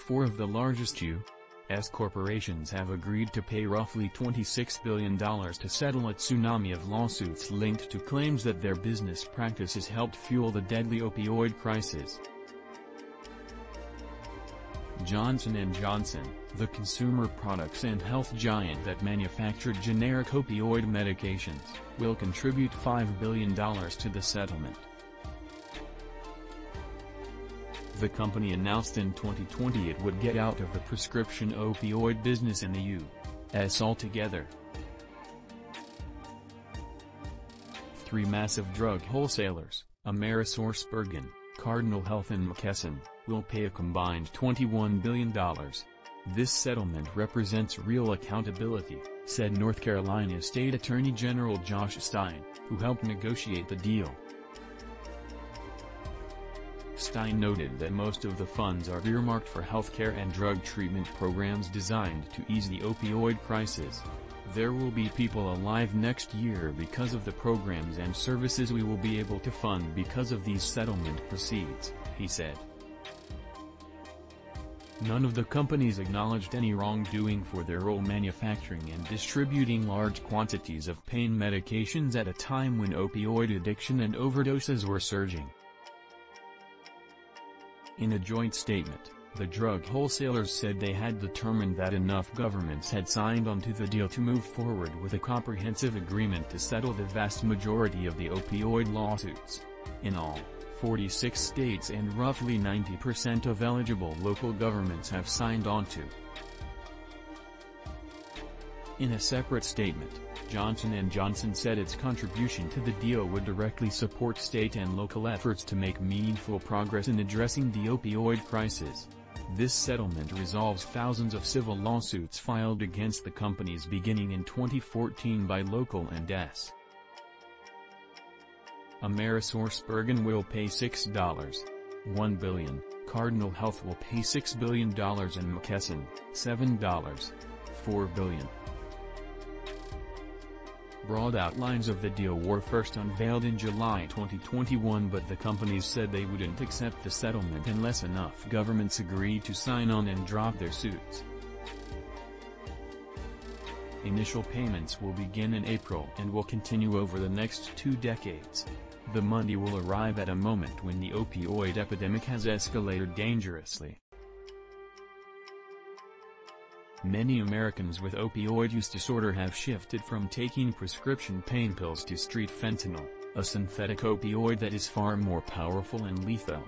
Four of the largest U.S. corporations have agreed to pay roughly $26 billion to settle a tsunami of lawsuits linked to claims that their business practices helped fuel the deadly opioid crisis. Johnson & Johnson, the consumer products and health giant that manufactured generic opioid medications, will contribute $5 billion to the settlement. The company announced in 2020 it would get out of the prescription opioid business in the U.S. altogether. Three massive drug wholesalers, AmerisourceBergen, Cardinal Health and McKesson, will pay a combined $21 billion. This settlement represents real accountability, said North Carolina State Attorney General Josh Stein, who helped negotiate the deal. Stein noted that most of the funds are earmarked for healthcare and drug treatment programs designed to ease the opioid crisis. There will be people alive next year because of the programs and services we will be able to fund because of these settlement proceeds, he said. None of the companies acknowledged any wrongdoing for their role manufacturing and distributing large quantities of pain medications at a time when opioid addiction and overdoses were surging. In a joint statement, the drug wholesalers said they had determined that enough governments had signed onto the deal to move forward with a comprehensive agreement to settle the vast majority of the opioid lawsuits. In all, 46 states and roughly 90% of eligible local governments have signed onto. In a separate statement, Johnson & Johnson said its contribution to the deal would directly support state and local efforts to make meaningful progress in addressing the opioid crisis. This settlement resolves thousands of civil lawsuits filed against the companies beginning in 2014 by local and S. AmerisourceBergen will pay $6.1 billion, Cardinal Health will pay $6 billion and McKesson, $7.4 billion. Broad outlines of the deal were first unveiled in July 2021, but the companies said they wouldn't accept the settlement unless enough governments agreed to sign on and drop their suits. Initial payments will begin in April and will continue over the next 2 decades. The money will arrive at a moment when the opioid epidemic has escalated dangerously. Many Americans with opioid use disorder have shifted from taking prescription pain pills to street fentanyl, a synthetic opioid that is far more powerful and lethal.